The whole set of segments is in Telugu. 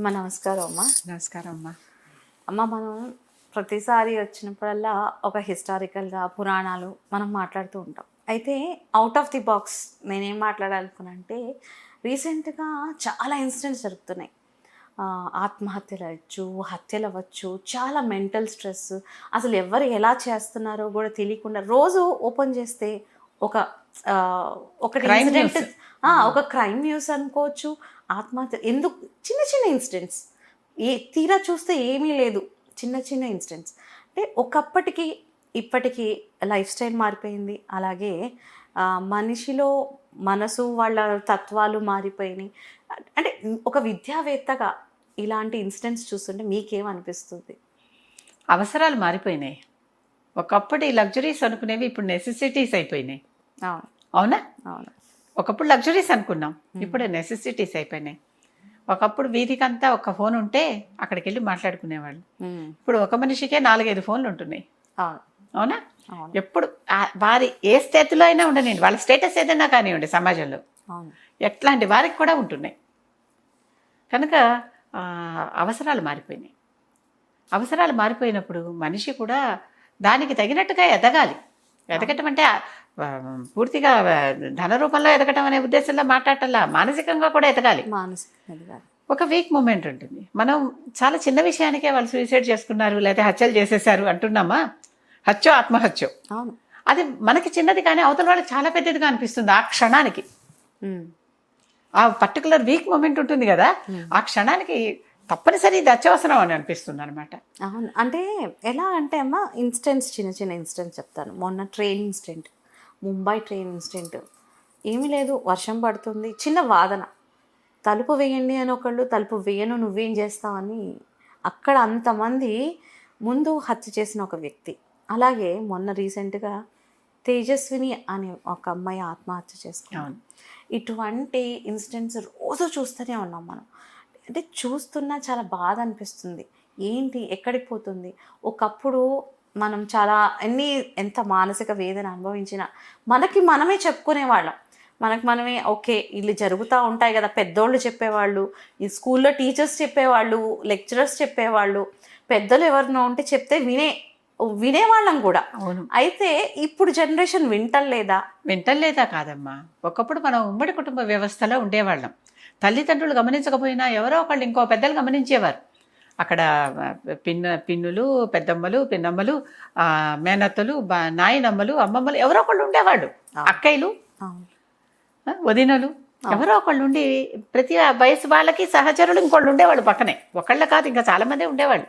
అమ్మ నమస్కారం అమ్మ. నమస్కారం అమ్మా. అమ్మ మనం ప్రతిసారి వచ్చినప్పుడల్లా ఒక హిస్టారికల్గా పురాణాలు మనం మాట్లాడుతూ ఉంటాం. అయితే అవుట్ ఆఫ్ ది బాక్స్ నేనేం మాట్లాడాలనుకున్నానంటే రీసెంట్గా చాలా ఇన్సిడెంట్స్ జరుగుతున్నాయి. ఆత్మహత్యలు అవ్వచ్చు, హత్యలు అవ్వచ్చు, చాలా మెంటల్ స్ట్రెస్, అసలు ఎవరు ఎలా చేస్తున్నారో కూడా తెలియకుండా రోజు ఓపెన్ చేస్తే ఒక ఆ, ఒకటి ఇన్సిడెంట్, ఒక క్రైమ్ న్యూస్ అనుకోవచ్చు. ఆత్మహత్య ఎందుకు, చిన్న చిన్న ఇన్సిడెంట్స్, తీరా చూస్తే ఏమీ లేదు, చిన్న చిన్న ఇన్సిడెంట్స్. అంటే ఒకప్పటికి ఇప్పటికీ లైఫ్ స్టైల్ మారిపోయింది. అలాగే మనిషిలో మనసు, వాళ్ళ తత్వాలు మారిపోయినాయి. అంటే ఒక విద్యావేత్తగా ఇలాంటి ఇన్సిడెంట్స్ చూస్తుంటే మీకేమనిపిస్తుంది? అవసరాలు మారిపోయినాయి. ఒకప్పటి లగ్జరీస్ అనుకునేవి ఇప్పుడు నెసెసిటీస్ అయిపోయినాయి. అవునా? అవును. ఒకప్పుడు లగ్జరీస్ అనుకున్నాం, ఇప్పుడు నెసెసిటీస్ అయిపోయినాయి. ఒకప్పుడు వీధికంతా ఒక ఫోన్ ఉంటే అక్కడికి వెళ్ళి మాట్లాడుకునేవాళ్ళు. ఇప్పుడు ఒక మనిషికే 4-5 ఫోన్లు ఉంటున్నాయి. అవునా? ఎప్పుడు వారి ఏ స్థితిలో అయినా ఉండనండి, వాళ్ళ స్టేటస్ ఏదైనా కానివ్వండి సమాజంలో, ఎట్లాంటి వారికి కూడా ఉంటున్నాయి. కనుక అవసరాలు మారిపోయినాయి. అవసరాలు మారిపోయినప్పుడు మనిషి కూడా దానికి తగినట్టుగా ఎదగాలి. ఎదగటం అంటే పూర్తిగా ధన రూపంలో ఎదగటం అనే ఉద్దేశంలో మాట్లాడటంలా, మానసికంగా కూడా ఎదగాలి. ఒక వీక్ మూమెంట్ ఉంటుంది. మనం చాలా చిన్న విషయానికే వాళ్ళు సూసైడ్ చేసుకున్నారు లేదా హత్యలు చేసేసారు అంటున్నామా? హత్యో ఆత్మహత్యో, అది మనకి చిన్నది కానీ అవతల వాళ్ళకి చాలా పెద్దదిగా అనిపిస్తుంది ఆ క్షణానికి. ఆ పర్టికులర్ వీక్ మూమెంట్ ఉంటుంది కదా, ఆ క్షణానికి తప్పనిసరి ఇది అత్యవసరం అని అనిపిస్తుంది అనమాట. అవును. అంటే ఎలా అంటే అమ్మ, ఇన్సిడెంట్స్, చిన్న చిన్న ఇన్సిడెంట్స్ చెప్తాను. మొన్న train incident, Mumbai train incident. ఏమీ లేదు, వర్షం పడుతుంది, చిన్న వాదన, తలుపు వేయండి అని ఒకళ్ళు, తలుపు వేయను నువ్వేం చేస్తావని అక్కడ అంతమంది ముందు హత్య చేసిన ఒక వ్యక్తి. అలాగే మొన్న రీసెంట్గా తేజస్విని అనే ఒక అమ్మాయి ఆత్మహత్య చేసుకున్నాను. ఇటువంటి ఇన్సిడెంట్స్ రోజు చూస్తూనే ఉన్నాం మనం. అంటే చూస్తున్నా చాలా బాధ అనిపిస్తుంది. ఏంటి, ఎక్కడికి పోతుంది? ఒకప్పుడు మనం చాలా ఎంత మానసిక వేదన అనుభవించినా మనకి మనమే చెప్పుకునేవాళ్ళం. మనకు మనమే ఓకే, ఇల్లు జరుగుతూ ఉంటాయి కదా, పెద్దోళ్ళు చెప్పేవాళ్ళు, ఈ స్కూల్లో టీచర్స్ చెప్పేవాళ్ళు, లెక్చరర్స్ చెప్పేవాళ్ళు, పెద్దలు ఎవరినో ఉంటే చెప్తే వినేవాళ్ళం కూడా. అయితే ఇప్పుడు జనరేషన్ వింటలేదా కాదమ్మా. ఒకప్పుడు మనం ఉమ్మడి కుటుంబ వ్యవస్థలో ఉండేవాళ్ళం. తల్లిదండ్రులు గమనించకపోయినా ఎవరో ఒకళ్ళు ఇంకో పెద్దలు గమనించేవారు. అక్కడ పిన్నులు, పెద్దమ్మలు, పిన్నమ్మలు, మేనత్తలు, నాయనమ్మలు, అమ్మమ్మలు ఎవరో ఒకళ్ళు ఉండేవాళ్ళు. అక్కయ్యలు, వదినలు ఎవరో ఒకళ్ళు ఉండి ప్రతి వయసు వాళ్ళకి సహచరులు ఇంకోళ్ళు ఉండేవాళ్ళు పక్కనే. ఒకళ్ళ కాదు, ఇంకా చాలా మంది ఉండేవాళ్ళు.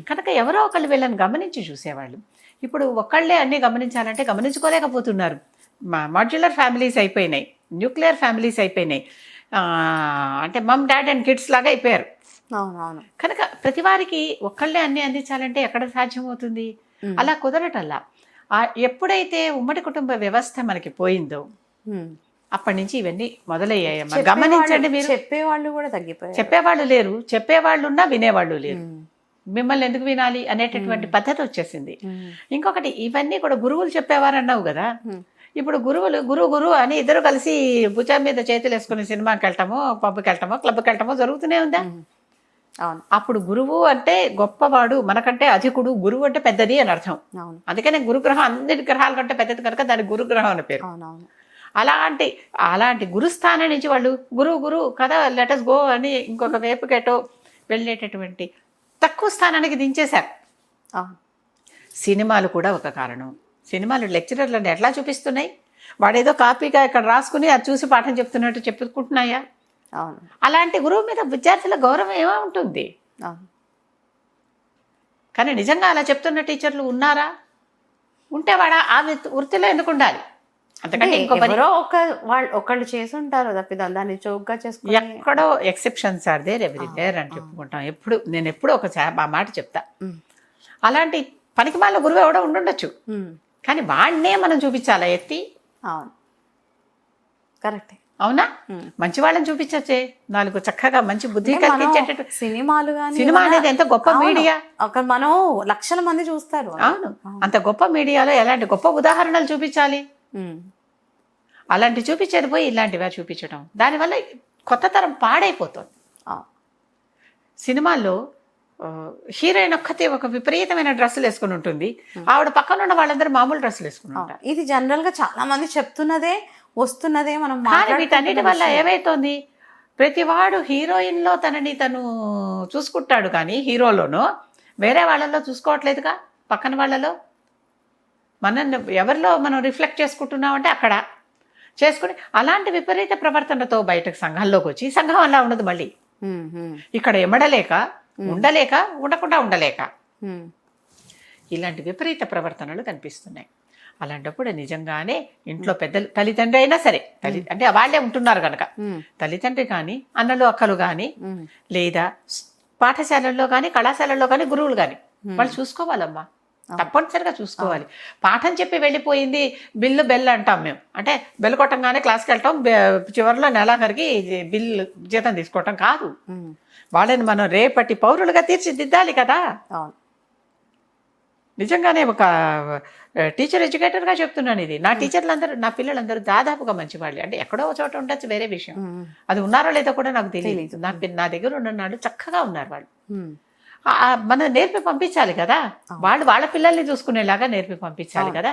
కనుక ఎవరో ఒకళ్ళు వీళ్ళని గమనించి చూసేవాళ్ళు. ఇప్పుడు ఒకళ్ళే అన్ని గమనించాలంటే గమనించుకోలేకపోతున్నారు. మాడ్యులర్ ఫ్యామిలీస్ అయిపోయినాయి, న్యూక్లియర్ ఫ్యామిలీస్ అయిపోయినాయి. అంటే మమ్, డాడ్ అండ్ కిడ్స్ లాగా అయిపోయారు. కనుక ప్రతి వారికి ఒక్కళ్ళే అన్ని అందించాలంటే ఎక్కడ సాధ్యమవుతుంది? అలా కుదరటల్లా. ఎప్పుడైతే ఉమ్మడి కుటుంబ వ్యవస్థ మనకి పోయిందో అప్పటి నుంచి ఇవన్నీ మొదలయ్యాయమ్మా. గమనించండి మీరు. చెప్పేవాళ్ళు కూడా తగ్గిపోయారు. చెప్పేవాళ్ళు లేరు, చెప్పేవాళ్ళు ఉన్నా వినేవాళ్ళు లేరు. మిమ్మల్ని ఎందుకు వినాలి అనేటటువంటి పద్ధతి వచ్చేసింది. ఇంకొకటి, ఇవన్నీ కూడా గురువులు చెప్పేవారు అన్నావు కదా, ఇప్పుడు గురువులు గురువు అని ఇద్దరు కలిసి భుజం మీద చేతులు వేసుకుని సినిమాకి వెళ్ళటమో, పబ్కి వెళ్ళటమో, క్లబ్కి వెళ్ళటమో జరుగుతూనే ఉందా? అప్పుడు గురువు అంటే గొప్పవాడు, మనకంటే అధికుడు, గురువు అంటే పెద్దది అని అర్థం. అందుకనే గురుగ్రహం అన్ని గ్రహాల కంటే పెద్దది కనుక దానికి గురుగ్రహం అని పేరు. అలాంటి గురుస్థానం నుంచి వాళ్ళు గురువు కదా లెటస్ గో అని ఇంకొక వైపుకేటో వెళ్ళేటటువంటి తక్కువ స్థానానికి దించేశారు. సినిమాలు కూడా ఒక కారణం. సినిమాలు లెక్చరర్లను ఎట్లా చూపిస్తున్నాయి? వాడేదో కాపీగా ఇక్కడ రాసుకుని అది చూసి పాఠం చెప్తున్నట్టు చెప్పుకుంటున్నాయా? అలాంటి గురువు మీద విద్యార్థుల గౌరవం ఏమో ఉంటుంది. కానీ నిజంగా అలా చెప్తున్న టీచర్లు ఉన్నారా? ఉంటే వాడు ఆ వృత్తిలో ఎందుకు ఉండాలి? అంతకంటే ఒకళ్ళు చేసి ఉంటారు తప్పిదాన్ని దాన్ని చౌకగా చేసుకుని. ఎక్కడో ఎక్సెప్షన్స్ ఆర్ దేర్ ఎవ్రీవేర్ అని చెప్పుకుంటాం. నేను ఎప్పుడు ఒక మాట చెప్తా, అలాంటి పనికి మాల గురువు ఎవడో ఉండొచ్చు, కానీ వాడినే మనం చూపించాలా ఎత్తి? కరెక్టే. అవునా? మంచి వాళ్ళని చూపించచ్చే, 4 చక్కగా మంచి బుద్ధి కలిగించేటట్టు. సినిమా అనేది ఎంత గొప్ప మీడియా, మనం లక్షల మంది చూస్తారు. అవును, అంత గొప్ప మీడియాలో ఎలాంటి గొప్ప ఉదాహరణలు చూపించాలి? అలాంటి చూపించేది పోయి ఇలాంటివే చూపించడం, దానివల్ల కొత్త తరం పాడైపోతుంది. సినిమాల్లో హీరోయిన్ ఒక్కతే ఒక విపరీతమైన డ్రెస్సులు వేసుకుని ఉంటుంది, ఆవిడ పక్కన ఉన్న వాళ్ళందరూ మామూలు డ్రెస్సులు వేసుకుని ఉంటారు. ఇది జనరల్గా చాలా మంది చెప్తున్నదే వస్తున్నదే. మనం కానీ వీటన్నిటి వల్ల ఏమైతుంది, ప్రతివాడు హీరోయిన్లో తనని తను చూసుకుంటాడు కానీ హీరోలోనో వేరే వాళ్ళలో చూసుకోవట్లేదుగా. పక్కన వాళ్ళలో మనల్ని ఎవరిలో మనం రిఫ్లెక్ట్ చేసుకుంటున్నామంటే అక్కడ చేసుకుని అలాంటి విపరీత ప్రవర్తనతో బయటకు సంఘంలోకి వచ్చి సంఘం అలా ఉండదు. మళ్ళీ ఇక్కడ ఎమడలేక ఉండలేక ఉండకుండా ఉండలేక ఇలాంటి విపరీత ప్రవర్తనలు కనిపిస్తున్నాయి. అలాంటప్పుడు నిజంగానే ఇంట్లో పెద్దలు తల్లిదండ్రి అయినా సరే, అంటే వాళ్ళే ఉంటున్నారు కనుక తల్లిదండ్రి కానీ అన్నలు అక్కలు కానీ లేదా పాఠశాలల్లో కానీ కళాశాలల్లో కానీ గురువులు కానీ వాళ్ళు చూసుకోవాలమ్మా, తప్పనిసరిగా చూసుకోవాలి. పాఠం చెప్పి వెళ్ళిపోయింది బిల్లు బెల్ అంటాం మేము, అంటే బెల్ కొట్టంగానే క్లాస్కి వెళ్ళటం చివరిలో నెలాఖరికి బిల్లు జీతం తీసుకోవటం కాదు. వాళ్ళని మనం రేపటి పౌరులుగా తీర్చిదిద్దాలి కదా. నిజంగానే ఒక టీచర్ ఎడ్యుకేటర్గా చెప్తున్నాను ఇది. నా టీచర్లందరూ నా పిల్లలందరూ దాదాపుగా మంచివాళ్ళే, అంటే ఎక్కడో చోట ఉండొచ్చు వేరే విషయం, అది ఉన్నారో లేదో కూడా నాకు తెలియదు. నా దగ్గర ఉన్ననాడు చక్కగా ఉన్నారు వాళ్ళు. మనం నేర్పి పంపించాలి కదా, వాళ్ళు వాళ్ళ పిల్లల్ని చూసుకునేలాగా నేర్పి పంపించాలి కదా.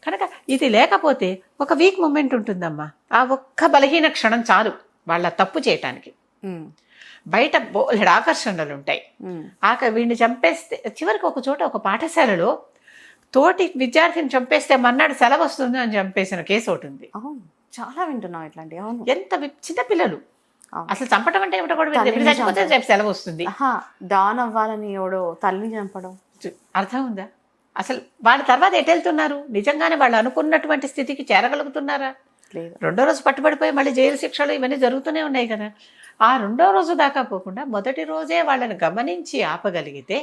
కనుక ఇది లేకపోతే ఒక వీక్ మూమెంట్ ఉంటుందమ్మా, ఆ ఒక్క బలహీన క్షణం చాలు వాళ్ళ తప్పు చేయటానికి. బయట బోలెడు ఆకర్షణలు ఉంటాయి. వీడిని చంపేస్తే చివరికి ఒక చోట ఒక పాఠశాలలో తోటి విద్యార్థిని చంపేస్తే మన్నాడు సెలవు వస్తుంది అని చంపేసిన కేసు ఒకటి ఉంది. చాలా వింటున్నాం ఇట్లాంటి. ఎంత చిన్న పిల్లలు, అసలు చంపడం అంటే ఏమిటో కూడా చచ్చిపోతే రేపు సెలవు వస్తుంది. డాన్ అవ్వాలని ఎవడో తల్లిని చంపడం అర్థం ఉందా? అసలు వాళ్ళ తర్వాత ఎటు వెళ్తున్నారు? నిజంగానే వాళ్ళు అనుకున్నటువంటి స్థితికి చేరగలుగుతున్నారా? రెండో రోజు పట్టుబడిపోయి మళ్ళీ జైలు శిక్షలు ఇవన్నీ జరుగుతూనే ఉన్నాయి కదా. ఆ రెండో రోజు దాకా పోకుండా మొదటి రోజే వాళ్ళని గమనించి ఆపగలిగితే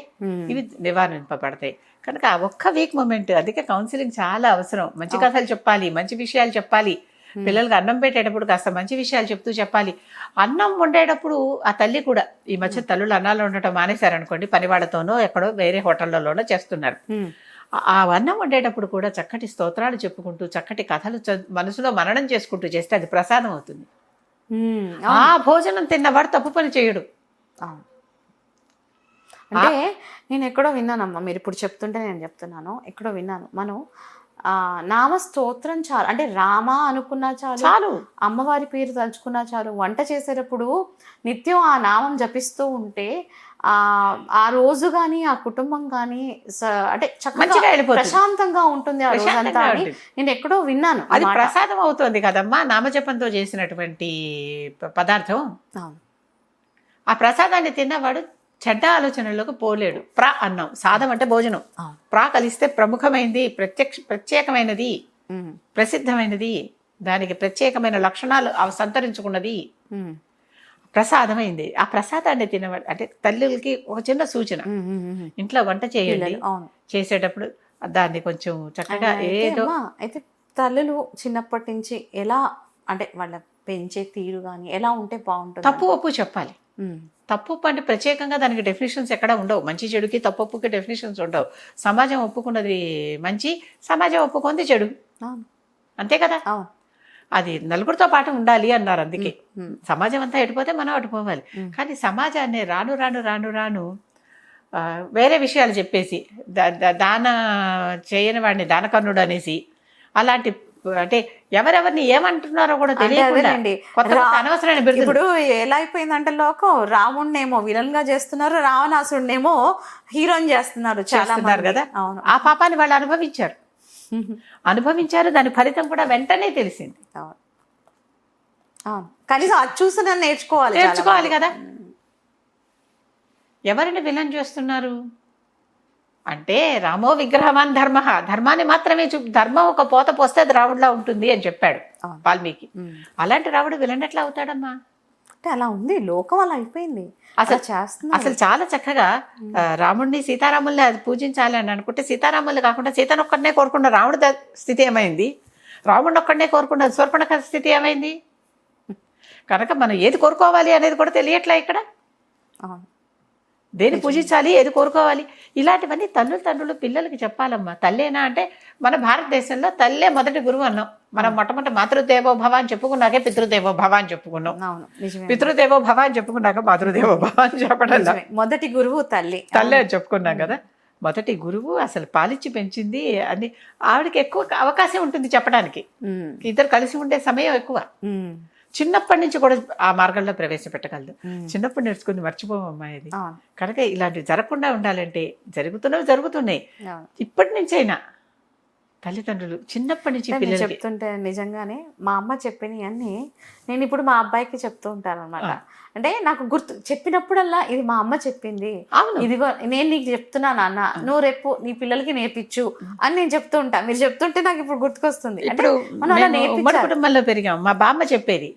ఇవి నివారింపబడతాయి. కనుక ఆ ఒక్క వీక్ మూమెంట్, అందుకే కౌన్సిలింగ్ చాలా అవసరం. మంచి కథలు చెప్పాలి, మంచి విషయాలు చెప్పాలి, పిల్లలకి అన్నం పెట్టేటప్పుడు కాస్త మంచి విషయాలు చెప్తూ చెప్పాలి. అన్నం వండేటప్పుడు ఆ తల్లి కూడా, ఈ మధ్య తల్లులు అన్నాలు ఉండటం మానేశారనుకోండి, పనివాళ్లతోనో ఎక్కడో వేరే హోటళ్లలోనో చేస్తున్నారు. ఆ అన్నం వండేటప్పుడు కూడా చక్కటి స్తోత్రాలు చెప్పుకుంటూ చక్కటి కథలు మనసులో మననం చేసుకుంటూ చేస్తే అది ప్రసాదం అవుతుంది. ఆ భోజనం తిన్నవాడు తప్పు పని చేయడు. అంటే నేను ఎక్కడో విన్నానమ్మా, మీరు ఇప్పుడు చెప్తుంటే నేను చెప్తున్నాను, ఎక్కడో విన్నాను, మనం నామ స్తోత్రం చాలు, అంటే రామ అనుకున్నా చాలు, అమ్మవారి పేరు తలుచుకున్నా చాలు, వంట చేసేటప్పుడు నిత్యం ఆ నామం జపిస్తూ ఉంటే ఆ రోజు కానీ ఆ కుటుంబం కానీ అంటే చక్కగా ప్రశాంతంగా ఉంటుంది ఆ రోజంతా అని నేను ఎక్కడో విన్నాను. అది ప్రసాదం అవుతుంది కదమ్మా, నామజపంతో చేసినటువంటి పదార్థం. ఆ ప్రసాదాన్ని తిన్నవాడు చెడ్డ ఆలోచనలకు పోలేడు. అన్నం, సాదం అంటే భోజనం, కలిస్తే ప్రముఖమైనది, ప్రత్యేకమైనది, ప్రసిద్ధమైనది, దానికి ప్రత్యేకమైన లక్షణాలు సంతరించుకున్నది ప్రసాదమైంది. ఆ ప్రసాదాన్ని తినవాడు, అంటే తల్లులకి ఒక చిన్న సూచన, ఇంట్లో వంట చేయండి, చేసేటప్పుడు దాన్ని కొంచెం చక్కగా ఏదో. అయితే తల్లులు చిన్నప్పటి నుంచి ఎలా, అంటే వాళ్ళ పెంచే తీరు కానీ ఎలా ఉంటే బాగుంటుంది? తప్పు ఒప్పు చెప్పాలి. తప్పు అంటే ప్రత్యేకంగా దానికి డెఫినేషన్స్ ఎక్కడ ఉండవు. మంచి చెడుకి తప్పు ఒప్పుకి డెఫినేషన్స్ ఉండవు. సమాజం ఒప్పుకున్నది మంచి, సమాజం ఒప్పుకుంది చెడు, అంతే కదా. అది నలుగురితో పాటు ఉండాలి అన్నారు. అందుకే సమాజం అంతా ఎటుపోతే మనం అటుపోవాలి. కానీ సమాజాన్ని రాను రాను రాను రాను వేరే విషయాలు చెప్పేసి దాన చేయని వాడిని దానకర్ణుడు అనేసి, అలాంటి అంటే ఎవరెవరిని ఏమంటున్నారో కూడా తెలియకుండా అనవసరమైన బిరుదులు. ఇప్పుడు ఎలా అయిపోయిందంటే లోకం, రాముడినేమో విలన్ గా చేస్తున్నారు, రావణాసుడినేమో హీరోయిన్ చేస్తున్నారు కదా. ఆ పాపాన్ని వాళ్ళు అనుభవించారు, దాని ఫలితం కూడా వెంటనే తెలిసింది. కనీసం అది చూసి నేర్చుకోవాలి కదా. ఎవరిని విలన్ చేస్తున్నారు అంటే, రామో విగ్రహవాన్ ధర్మ, ధర్మాన్ని మాత్రమే ధర్మం ఒక పోత పోస్తే అది రావుడిలా ఉంటుంది అని చెప్పాడు వాల్మీకి. అలాంటి రావుడు విలన్ ఎట్లా అవుతాడమ్మా? అంటే అలా ఉంది లోకం, అలా అయిపోయింది. అసలు చాలా చక్కగా రాముడిని సీతారాముల్ని అది పూజించాలి అని అనుకుంటే, సీతారాములు కాకుండా సీతను ఒక్కడనే కోరుకున్న రాముడి స్థితి ఏమైంది? రాముడిని ఒక్కడనే కోరుకున్న శూర్పణఖ స్థితి ఏమైంది? కనుక మనం ఏది కోరుకోవాలి అనేది కూడా తెలియట్లే ఇక్కడ. దేని పూజించాలి, ఏది కోరుకోవాలి, ఇలాంటివన్నీ తండ్రులు పిల్లలకి చెప్పాలమ్మా. తల్లేనా అంటే మన భారతదేశంలో తల్లే మొదటి గురువు అన్నాం. మనం మొట్టమొదటి మాతృదేవో భవ అని చెప్పుకున్నాకే పితృదేవో భవ అని చెప్పుకున్నాం. అవును, నిజమే. పితృదేవో భవ అని చెప్పుకున్నాక మాతృదేవో భవ అని చెప్పడం మొదటి గురువు తల్లి అని చెప్పుకున్నాం కదా. మొదటి గురువు అసలు పాలిచ్చి పెంచింది అని ఆవిడకి ఎక్కువ అవకాశం ఉంటుంది చెప్పడానికి. ఇద్దరు కలిసి ఉండే సమయం ఎక్కువ. చిన్నప్పటి నుంచి కూడా ఆ మార్గంలో ప్రవేశపెట్టగలదు. చిన్నప్పుడు నేర్చుకుని మర్చిపోమమ్మా ఇది. కనుక ఇలాంటివి జరగకుండా ఉండాలంటే జరుగుతున్నాయి. ఇప్పటి నుంచైనా తల్లిదండ్రులు చిన్నప్పటి నుంచి పిల్లలు చెప్తుంటే నిజంగానే మా అమ్మ చెప్పినవి అన్నీ నేను ఇప్పుడు మా అబ్బాయికి చెప్తూ ఉంటాను అనమాట. అంటే నాకు గుర్తు చెప్పినప్పుడల్లా ఇది మా అమ్మ చెప్పింది, ఇదిగో నేను నీకు చెప్తున్నా నాన్న, నువ్వు రేపు నీ పిల్లలకి నేర్పించు అని నేను చెప్తూ ఉంటా. మీరు చెప్తుంటే నాకు ఇప్పుడు గుర్తుకొస్తుంది. ఇప్పుడు ఉమ్మడి కుటుంబంలో పెరిగాం. మా బామ్మ చెప్పేది,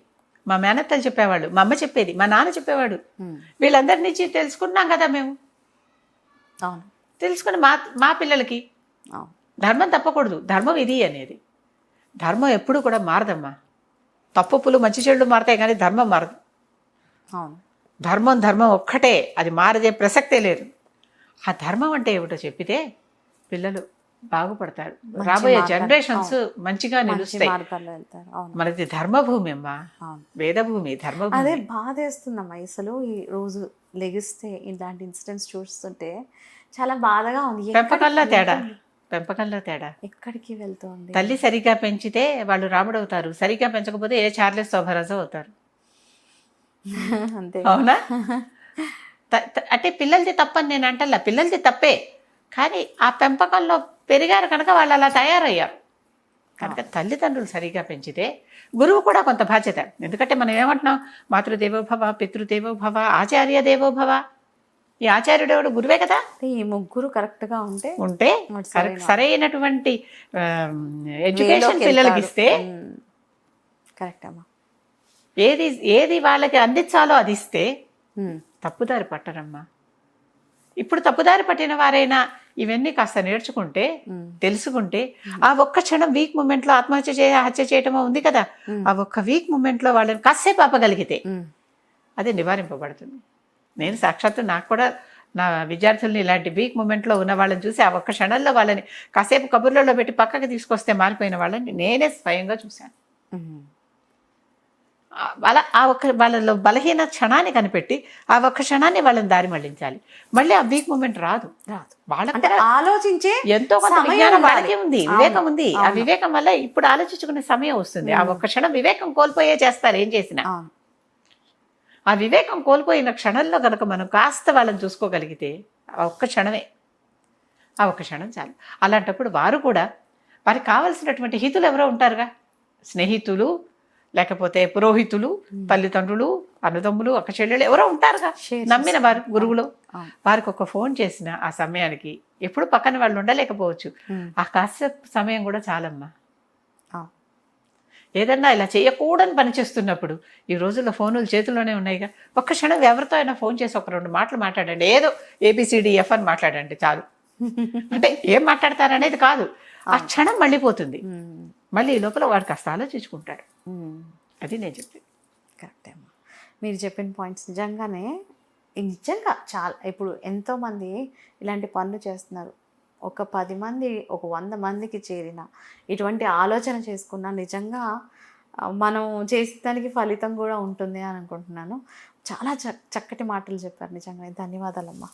మా మేనత్తలు చెప్పేవాళ్ళు, మా అమ్మ చెప్పేది, మా నాన్న చెప్పేవాడు. వీళ్ళందరి నుంచి తెలుసుకున్నాం కదా మేము. తెలుసుకుని మా పిల్లలకి ధర్మం తప్పకూడదు, ధర్మం ఇది అనేది. ధర్మం ఎప్పుడు కూడా మారదమ్మా. తప్పులు మంచి చెడులు మారతాయి కానీ ధర్మం మారదు. ధర్మం ఒక్కటే, అది మారదే ప్రసక్తే లేదు. ఆ ధర్మం అంటే ఏమిటో చెప్పితే పిల్లలు బాగుపడతారు, రాబోయే జనరేషన్స్ మంచిగా నిలుస్తాయి. మనది ధర్మభూమి అమ్మా, వేదభూమి, ధర్మభూమి. అదే బాధేస్తుందమ్మా అసలు. ఈ రోజు లెగిస్తే ఇలాంటి ఇన్సిడెంట్స్ చూస్తుంటే చాలా బాధగా ఉంది. పెంపకంలో తేడా ఎక్కడికి వెళ్తుంది. తల్లి సరిగా పెంచితే వాళ్ళు రాముడు అవుతారు, సరిగా పెంచకపోతే ఏ చార్లెస్ శోభరాజు అవుతారు. అంతే, అవునా? అంటే పిల్లలది తప్పని నేను అంటల్లా, పిల్లలది తప్పే, కానీ ఆ పెంపకంలో పెరిగారు కనుక వాళ్ళు అలా తయారయ్యారు. కనుక తల్లిదండ్రులు సరిగా పెంచితే గురువు కూడా కొంత బాధ్యత. ఎందుకంటే మనం ఏమంటున్నాం, మాతృదేవోభవ, పితృదేవోభవ, ఆచార్య దేవోభవ. ఈ ఆచార్యుడేవాడు గురువే కదా. ఈ ముగ్గురు కరెక్ట్ గా ఉంటే సరైనటువంటి ఎడ్యుకేషన్ పిల్లలకి ఇస్తే కరెక్ట్ అమ్మా. ఏది వాళ్ళకి అందించాలో అది ఇస్తే తప్పుదారి పట్టరమ్మా. ఇప్పుడు తప్పుదారి పట్టిన వారైనా ఇవన్నీ కాస్త నేర్చుకుంటే, తెలుసుకుంటే, ఆ ఒక్క క్షణం వీక్ మూమెంట్ లో హత్య చేయటమో ఉంది కదా, ఆ ఒక్క వీక్ మూమెంట్ లో వాళ్ళని కాసేపు ఆపగలిగితే అది నివారింపబడుతుంది. నేను సాక్షాత్తు నాకు కూడా నా విద్యార్థుల్ని ఇలాంటి వీక్ మూమెంట్లో ఉన్న వాళ్ళని చూసి ఆ ఒక్క క్షణంలో వాళ్ళని కాసేపు కబుర్లలో పెట్టి పక్కకి తీసుకొస్తే మారిపోయిన వాళ్ళని నేనే స్వయంగా చూశాను. అలా ఆ ఒక్క వాళ్ళలో బలహీన క్షణాన్ని కనిపెట్టి ఆ ఒక్క క్షణాన్ని వాళ్ళని దారి మళ్లించాలి. మళ్ళీ ఆ వీక్ మూమెంట్ రాదు. వాళ్ళకి ఆలోచించే ఎంతో కొంత విజ్ఞానం వాళ్ళకి ఉంది, వివేకం ఉంది. ఆ వివేకం వల్ల ఇప్పుడు ఆలోచించుకునే సమయం వస్తుంది. ఆ ఒక్క క్షణం వివేకం కోల్పోయే చేస్తారు ఏం చేసినా. ఆ వివేకం కోల్పోయిన క్షణంలో కనుక మనం కాస్త వాళ్ళని చూసుకోగలిగితే ఆ ఒక్క క్షణం చాలు. అలాంటప్పుడు వారు కూడా వారికి కావలసినటువంటి హితులు ఎవరో ఉంటారుగా, స్నేహితులు, లేకపోతే పురోహితులు, తల్లిదండ్రులు, అన్నదమ్ములు, అక్క చెల్లెళ్ళు ఎవరో ఉంటారుగా, నమ్మిన వారు, గురువులు. వారికి ఒక ఫోన్ చేసిన ఆ సమయానికి ఎప్పుడు పక్కన వాళ్ళు ఉండలేకపోవచ్చు, ఆ కాసేపు సమయం కూడా చాలమ్మా. ఏదన్నా ఇలా చేయకూడని పని చేస్తున్నప్పుడు ఈ రోజుల్లో ఫోనులు చేతిలోనే ఉన్నాయిగా, ఒక్క క్షణం ఎవరితో అయినా ఫోన్ చేసి ఒక 2 మాటలు మాట్లాడండి. ఏదో ABCDF అని మాట్లాడండి చాలు. అంటే ఏం మాట్లాడతారనేది కాదు, ఆ క్షణం మళ్ళీపోతుంది. మళ్ళీ ఈ లోపల వాడు కాస్త ఆలోచించుకుంటాడు. అది నేను చెప్పింది. కరెక్టే అమ్మా. మీరు చెప్పిన పాయింట్స్ నిజంగా చాలా. ఇప్పుడు ఎంతోమంది ఇలాంటి పనులు చేస్తున్నారు. ఒక 10 మంది, ఒక 100 మందికి చేరిన ఇటువంటి ఆలోచన చేసుకున్న నిజంగా మనం చేసిన దానికి ఫలితం కూడా ఉంటుంది అని అనుకుంటున్నాను. చాలా చక్కటి మాటలు చెప్పారు. నిజంగా ధన్యవాదాలమ్మా.